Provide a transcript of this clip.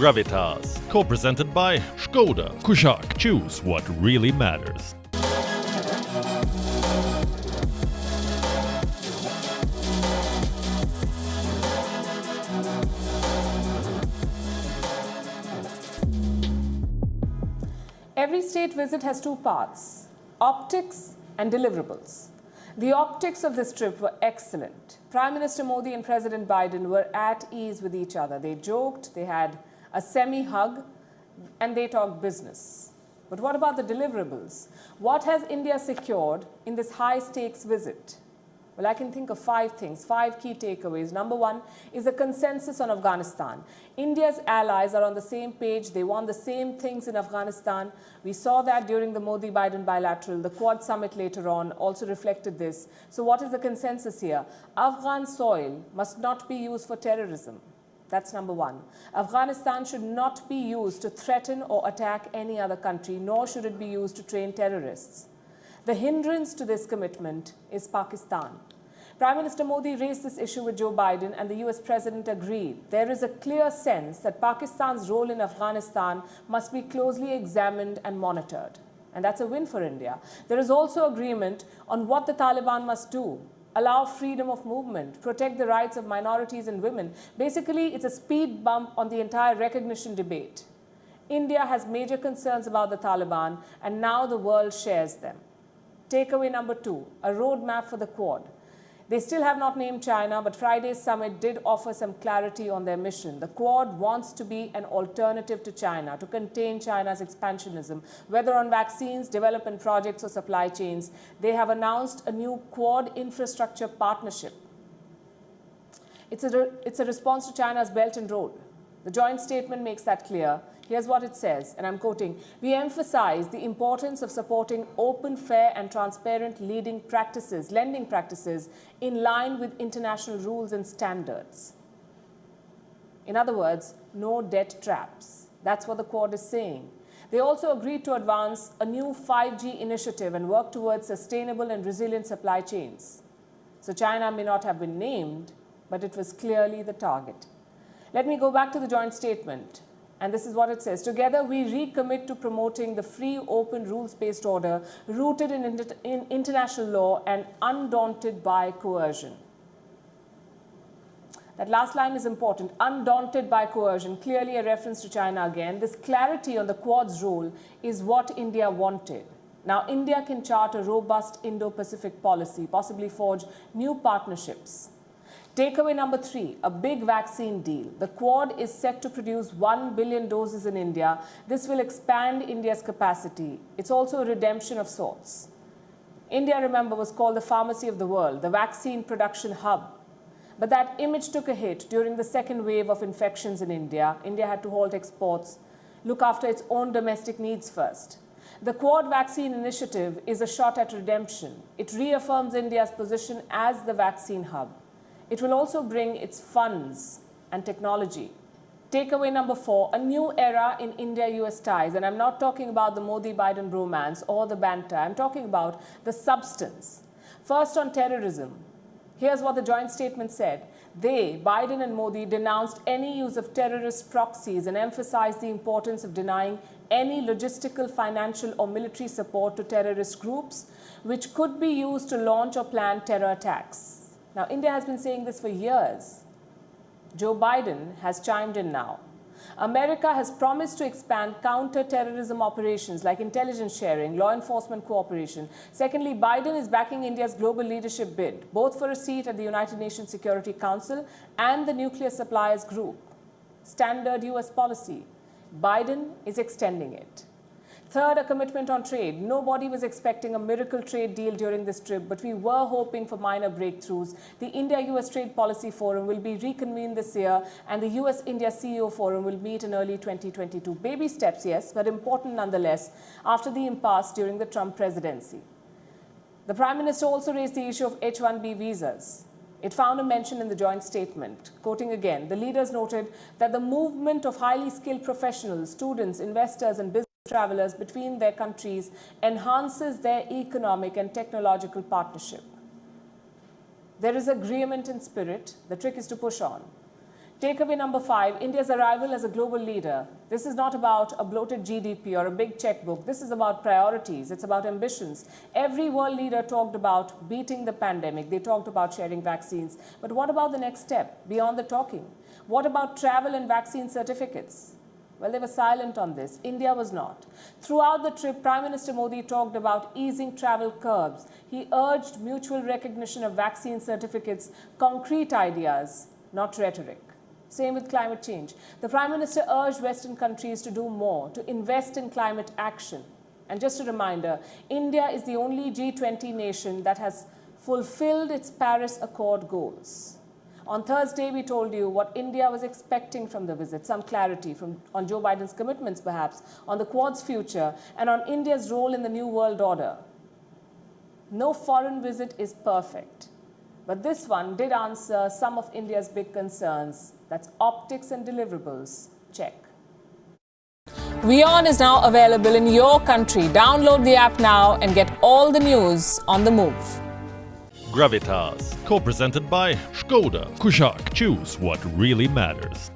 Gravitas, co-presented by Skoda. Kushaq, choose what really matters. Every state visit has two parts, optics and deliverables. The optics of this trip were excellent. Prime Minister Modi and President Biden were at ease with each other. They joked, they had a semi-hug, and they talked business. But what about the deliverables? What has India secured in this high-stakes visit? Well, I can think of 5 things, 5 key takeaways. Number 1 is a consensus on Afghanistan. India's allies are on the same page. They want the same things in Afghanistan. We saw that during the Modi-Biden bilateral. The Quad summit later on also reflected this. So what is the consensus here? Afghan soil must not be used for terrorism. That's number 1. Afghanistan should not be used to threaten or attack any other country, nor should it be used to train terrorists. The hindrance to this commitment is Pakistan. Prime Minister Modi raised this issue with Joe Biden, and the US President agreed. There is a clear sense that Pakistan's role in Afghanistan must be closely examined and monitored. And that's a win for India. There is also agreement on what the Taliban must do. Allow freedom of movement, protect the rights of minorities and women. Basically, it's a speed bump on the entire recognition debate. India has major concerns about the Taliban, and now the world shares them. Takeaway number 2, a roadmap for the Quad. They still have not named China, but Friday's summit did offer some clarity on their mission. The Quad wants to be an alternative to China, to contain China's expansionism, whether on vaccines, development projects, or supply chains. They have announced a new Quad infrastructure partnership. It's a response to China's Belt and Road. The joint statement makes that clear. Here's what it says, and I'm quoting, "We emphasize the importance of supporting open, fair, and transparent lending practices in line with international rules and standards." In other words, no debt traps. That's what the Quad is saying. They also agreed to advance a new 5G initiative and work towards sustainable and resilient supply chains. So China may not have been named, but it was clearly the target. Let me go back to the joint statement. And this is what it says. Together, we recommit to promoting the free, open, rules-based order rooted in international law and undaunted by coercion. That last line is important. Undaunted by coercion, clearly a reference to China again. This clarity on the Quad's role is what India wanted. Now, India can chart a robust Indo-Pacific policy, possibly forge new partnerships. Takeaway number 3, a big vaccine deal. The Quad is set to produce 1 billion doses in India. This will expand India's capacity. It's also a redemption of sorts. India, remember, was called the pharmacy of the world, the vaccine production hub. But that image took a hit during the second wave of infections in India. India had to halt exports, look after its own domestic needs first. The Quad vaccine initiative is a shot at redemption. It reaffirms India's position as the vaccine hub. It will also bring its funds and technology. Takeaway number 4, a new era in India-US ties. And I'm not talking about the Modi-Biden romance or the banter. I'm talking about the substance. First, on terrorism. Here's what the joint statement said. They, Biden and Modi, denounced any use of terrorist proxies and emphasized the importance of denying any logistical, financial, or military support to terrorist groups, which could be used to launch or plan terror attacks. Now, India has been saying this for years. Joe Biden has chimed in now. America has promised to expand counter-terrorism operations like intelligence sharing, law enforcement cooperation. Secondly, Biden is backing India's global leadership bid, both for a seat at the United Nations Security Council and the Nuclear Suppliers Group. Standard US policy. Biden is extending it. Third, a commitment on trade. Nobody was expecting a miracle trade deal during this trip, but we were hoping for minor breakthroughs. The India-US Trade Policy Forum will be reconvened this year, and the US-India CEO Forum will meet in early 2022. Baby steps, yes, but important nonetheless, after the impasse during the Trump presidency. The Prime Minister also raised the issue of H-1B visas. It found a mention in the joint statement. Quoting again, the leaders noted that the movement of highly skilled professionals, students, investors, and business travelers between their countries enhances their economic and technological partnership. There is agreement in spirit. The trick is to push on. Takeaway number 5, India's arrival as a global leader. This is not about a bloated GDP or a big checkbook. This is about priorities. It's about ambitions. Every world leader talked about beating the pandemic. They talked about sharing vaccines. But what about the next step, beyond the talking? What about travel and vaccine certificates? Well, they were silent on this. India was not. Throughout the trip, Prime Minister Modi talked about easing travel curbs. He urged mutual recognition of vaccine certificates, concrete ideas, not rhetoric. Same with climate change. The Prime Minister urged Western countries to do more, to invest in climate action. And just a reminder, India is the only G20 nation that has fulfilled its Paris Accord goals. On Thursday, we told you what India was expecting from the visit, some clarity on Joe Biden's commitments perhaps, on the Quad's future, and on India's role in the new world order. No foreign visit is perfect. But this one did answer some of India's big concerns. That's optics and deliverables. Check. WION is now available in your country. Download the app now and get all the news on the move. Gravitas, co-presented by Skoda. Kushak, choose what really matters.